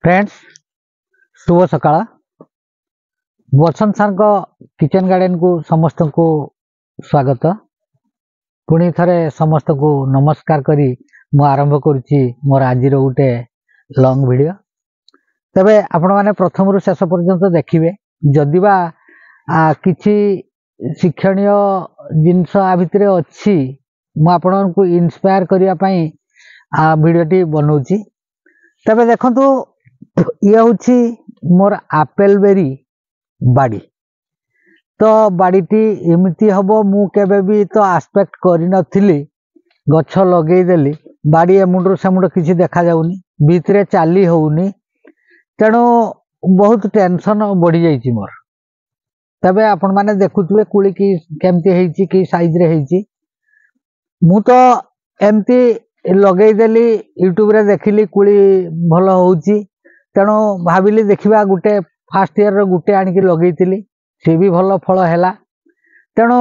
Friends शुभ सकाळ वसंत sir kitchen garden को समस्त को स्वागत पुणी थरे समस्त को नमस्कार करी मु आरंभ करुच्ची मोर आज गोटे लॉन्ग वीडियो तबे आपण माने प्रथम रु शेष पर्यंत देखिए जदिबा किछि शिक्षणीय जिनस आ भितरे अछि मु आपण को इंस्पायर करिया पई वीडियोटी बनौची तबे देखंतु ये हूँ मोर आपेल बेरी बाड़ी तो बाड़ीटी एमती हम मु केबे भी तो आस्पेक्ट करी नथिली गछ लगेदेली बाड़ी एमुंडू सेमुंड किसी देखा जाउनी भितरे चाली होउनी तेणु बहुत टेंशन बढ़ी जाइए मोर तबे आपण माने देखुथिबे कुली की केमती हेची की साइज रे हेची मु तो एमती लगेदेली यूट्यूब रे देखिली कुली भल होउची तेणु भाविली देखा गोटे फास्ट इयर गोटे आणिक लगे सी भी भल फल है तेणु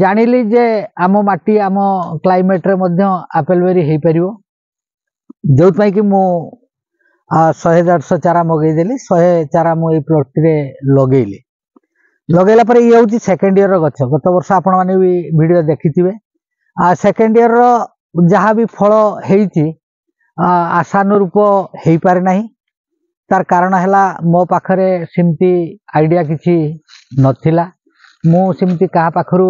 जानिली जे आम माटी आम क्लाइमेट रे मध्य आपेल बेरी हो पार जो कि मु 100-150 चारा मगेदेली 100 चारा मुझे प्लॉट रे लगेली लगेला पर ये हूँ सेकेंड इयर गछ गत वर्ष आपण मैंने भी वीडियो देखी सेकेंड इयर जहाँ भी फल होती आशानुरूप हो पारे नहीं तार कारण है मो पाखरे सिमती आइडिया किसी नथिला मु सिमती कहा पाखरु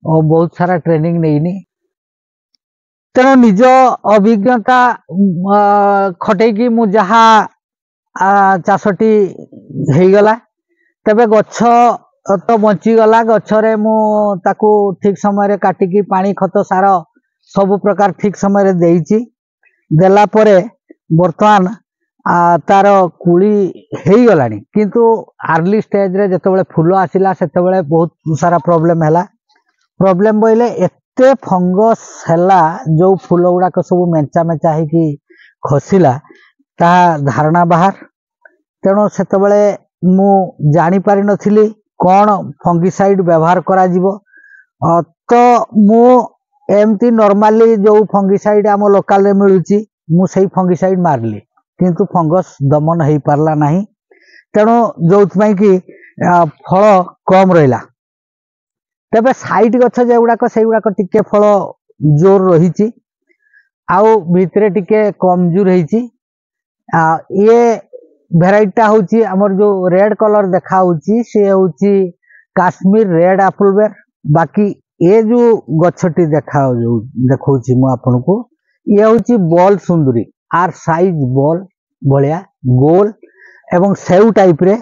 बहुत सारा ट्रेनिंग नहींनी तेणु निज अभिज्ञता खटेकी मु जहा चाषटी होगला तबे गछ तो बंचीगला गछरे मु ताकू ठीक समय काटिकी पानी खत सार सब प्रकार ठीक समय देइची देला परे वर्तमान तार कुली हो गला किंतु आर्ली स्टेज रे जतबेले फूल आसिला सेतबेले बहुत सारा प्रॉब्लम हैला प्रॉब्लम बोले एते फंगस हैला जो फूल गुड़ाक सब मेंचा मेंचा है खसिला ता धारणा बाहर तेणु सेतबेले मु जानी पारि नथिली कौन फंगिसाइड व्यवहार करा जिवो तो मु एमती नॉर्मली जो फंगिसाइड आम लोकल रे मिलुची मु सही फंगिसाइड मारली किंतु फंगस दमन हो पारला नहीं तेणु जो कि फल कम रहा तेबे साइड गछ जेगुड़ाक से गुड़ाक टिके फल जोर रही आउ भितरे टिके कमजोर होती ये भेराइटा हूँ आमर जो रेड कलर देखा सी हूँ काश्मीर रेड एप्पल बेर बाकी ये जो गछटी देखा देखा आपन को ये हूँ ball Sundari are size ball भलिया गोल एवं सेउ टाइप रे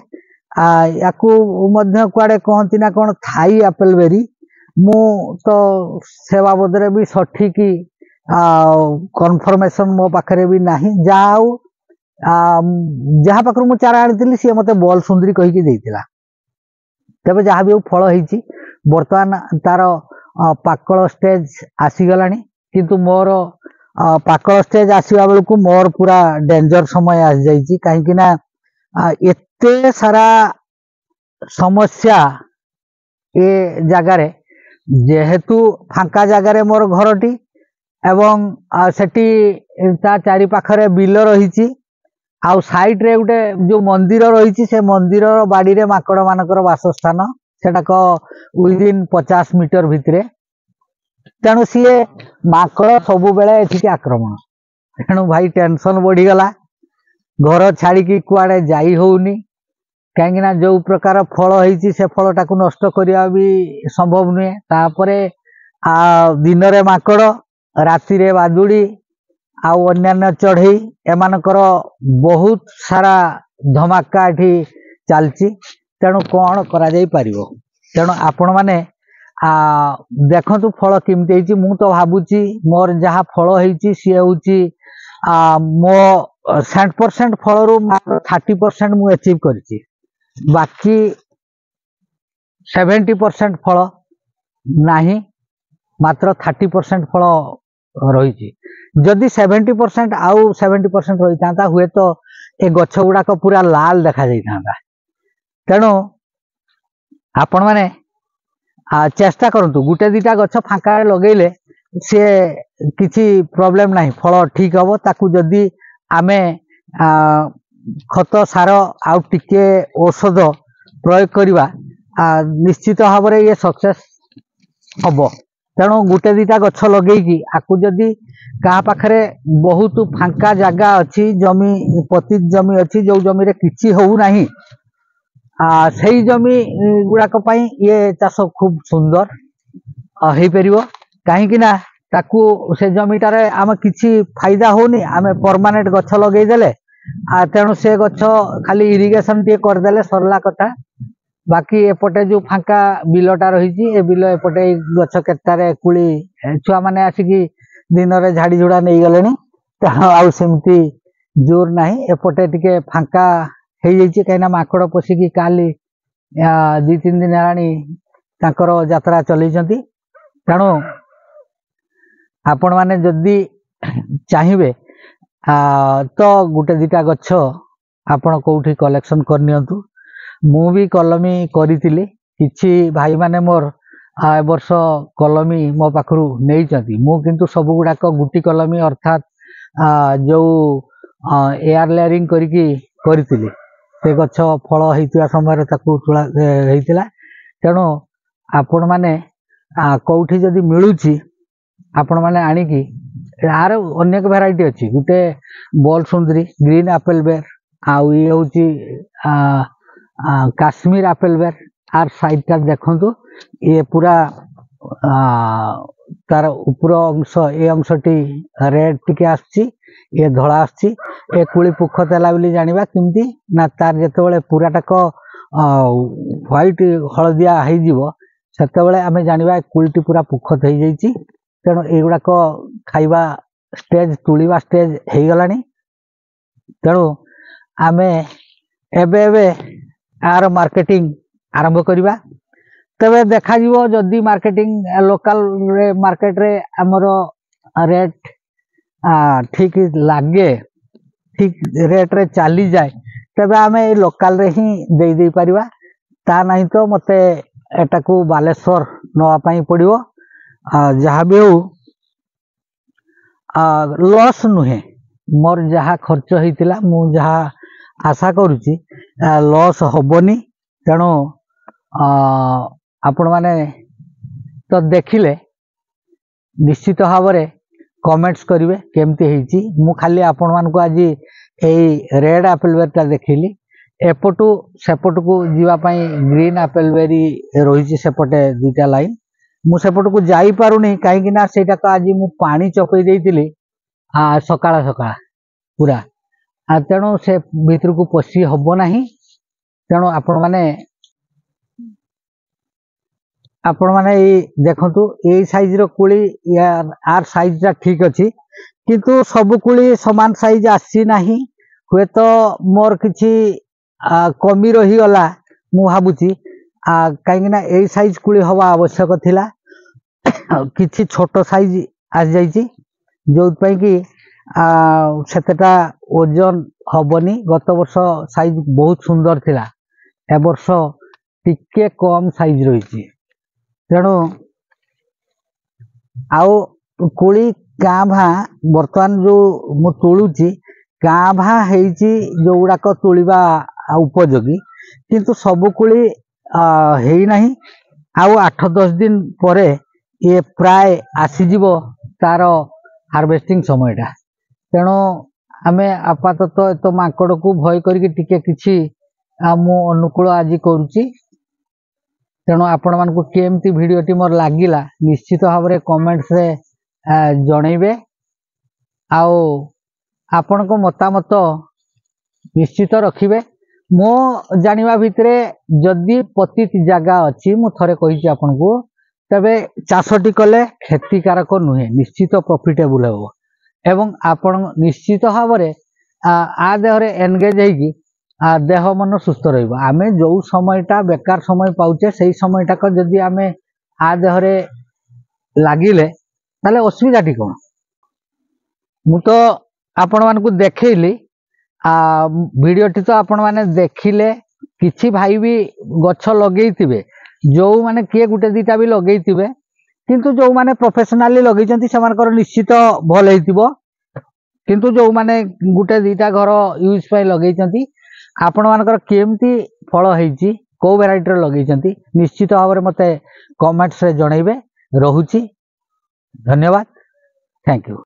याकू मध्य कुआडे कहती ना कौन थाई एप्पल बेरी मु तो से बाबद भी सठिक कन्फर्मेशन मो पाखरे भी नहीं जाऊ जहाँ पाखर मु चारा आनी सी मते बॉल सुंदरी कहीकि देइतिला तबे जहाँ भी फल होइची वर्तमान तार पाकल स्टेज आसीगलानी किंतु मोर पाकल स्टेज आसवा बेलू को मोर पूरा डेंजर समय आसी जाइए कहीं ना एते सारा समस्या ए जगार जेहेतु फांका जगार मोर घरटी एवं सेठी ता चारि पाखरे बिल रही आउ साइड रे गोटे जो मंदिर रही से मंदिर बाड़ी रे माकड़ मानकर वासस्थान सेटाक विदिन 50 मीटर भितरे तेणु सी माकड़ सब बेले एठिक आक्रमण तेणु भाई टेंशन बढ़ीगला घर छाड़ी कुआडे जाई होउनी कहीं जो प्रकार फल होती से फलटा को नष्ट करने भी संभव नुहे तापरे दिन रे माकड़ राति रे बादुड़ी आउ अन्यान्य चढ़ई एमानकर बहुत सारा धमाका एठी चलची तेणु कौन करा जाई पारिबो तेणु आपण माने देखु फल केमती मु तो भावुची मोर जहाँ फल होती सी हूँ मो 100% फल रू 30% मु अचीव करी बाकी 70% फल नहीं मात्र 30% फल रही जदि 70% आउ 70% रही था हुए तो ए गछ गुड़ाक पूरा लाल देखा जाता तेणु आपण माने चेष्टा करंतु गुटे दिटा गछ फांका लगेले सी किसी प्रॉब्लम नहीं फल ठीक हम ताकू जदि आमे खत सार आउ टिके औषध प्रयोग करवा निश्चित भाव में ये सक्सेस हम। तेणु गोटे दिटा गछ लगे आपको जदि क्या पाखरे बहुत फांका जगह अच्छी जमी पतित जमी अच्छी जो जमी रे किछि हो नहीं सही जमी गुड़ाक ये चाष खूब सुंदर हो पार कहीं ताकू से जमीटार आम किसी फायदा होनी आम परमानेंट गछ लगेदेले तेणु से गछ खाली इरिगेशन टे करदे सरला कथा। बाकी एपटे जो फांका बिलटा रही ए बिल एपटे गछ केतारे कुली छुआ मैंने आसिकी दिन में झाड़ी झुड़ा नहीं गले आमती जोर ना एपटे टिके फांका हो जाइए कहीं माकड़ पशिकी काली 2-3 दिन है यात्रा चलती। तेणु आपण मैंने जदि चाहिए तो गोटे दिटा गछ आपण कौटी कलेक्शन करनियंतु। मु भी कलमी करी किछि भाई माने मोर ए वर्ष कलमी मो पाखरु नहीं चंती मु किंतु सब गुड़ाक गुटी कलमी अर्थात जो एयर लेयरिंग करी से गछ फल होता समय ताकू तुला होता। तेणु आपण माने कौटी जदि मिलूची आपण माने आनिकी यार अनेक भेराइटी अच्छी गोटे बॉल सुंदरी ग्रीन एप्पल बेर आउ ये होची काश्मीर एप्पल बेर आर साइड टा देखंतु ये पूरा तार ऊपर अंश ए अंशटी रेड टिके आछि ये धला आछि ए कुली पुख तेला बोली जानिबा किमती ना तार जेतेबेले पूराटाक व्हाइट हलदिया हो जीवो सेतेबेले आमे जानिबा कुलीटी पूरा पुखत हो जाइछि। तेणु एगुड़ाक खाइबा स्टेज तुलिबा स्टेज हो गलानी। तेणु आमे एबे एबे आर मार्केटिंग आरंभ करिबा तबे देखा जीवो जदि मार्केटिंग लोकल मार्केट रे हमर रेट ठीक लागे ठीक रेट रे चली जाए तबे आमे लोकल रे ही दे दे परिबा ता नहीं तो मते एटाकू बालेश्वर नवा पई पड़िवो जहाँ भी हो लॉस नुहे मोर जहाँ खर्च होता मु जहाँ आशा करुच्ची लॉस हबनी। तेणु आपण माने तो देखिले निश्चित भाव में कमेंट्स करेंगे केमती होईची। मु खाली आपण मानक आज यही रेड एप्पल बेरटा देखिली एपटू सेपट को जीवाई ग्रीन एप्पल बेरी रही सेपटे 2टा लाइन मु सेपट को जाई पारुनी कहीं सेटा तो आज मु पानी चपई देइतिली सकाळ सकाळ पूरा तेणु से भीतर को पशि हब नहीं। तेणु आपण माने देखंतु ए साइज रो कुली आर साइज टा ठीक अच्छी किंतु सब कुली समान साइज आसी नहीं हुए तो मोर किछि कमी रही गला मु भाबुची कहीं ए साइज कुली हवा आवश्यक थिला किछि छोट साइज आस जाइछि जो कि सेतेटा ओजन हबनी। गत वर्ष साइज बहुत सुंदर थिला ए वर्ष टिके कम साइज रही। तेणु आउ कुली गाँ भा बर्तमान जो मु तोलुची गाँ भा हेची जो गुड़ाक तोलिबा उपयोगी किंतु सब कुली हेई नहीं आउ 8-10 दिन परे ये प्राय आसीजिव तार हार्वेस्टिंग समयटा। तेणु आमे आपातत तो माकड़ को भय करके टिके किछि मु अनुकूल आज करुच्ची। तेणु आपण मानकु केमती भिडियोटी मोर लागिला निश्चित भाव में कमेंट्स रे जणैबे आउ आपण को मतामत निश्चित रखिबे। मो जानिबा भितरे जदि पतित जगह अच्छी मु थरे कहिछि आपण को तबे चाषटी कले क्षतिकारक नुहे निश्चित प्रॉफिटेबल हो एवं आपण निश्चित भाव में आ देहरे एनगेज होगी देह मन सुस्थ रहिबो। आमे जो समयटा बेकार समय पाउचे सही समयटा को जदि आमे आ देहरे लागिले ताले असुविधाटी कोन मु तो आपण मानकु देखैली वीडियोटी तो आपण माने देखिले किछि भाई भी गछ लगेइतिबे जो माने किए गुटे दिटा भी लगेइतिबे किंतु जो माने प्रोफेशनली लगेइचंती सेमानकर निश्चित भल हेतिबो किंतु जो माने गुटे दीटा घर यूज पे लगे आपण मानकर केमती फल होईची को वेराइटी लगे निश्चित भाव में मते कमेंट्स रे जनइबे। रहुची धन्यवाद। Thank you.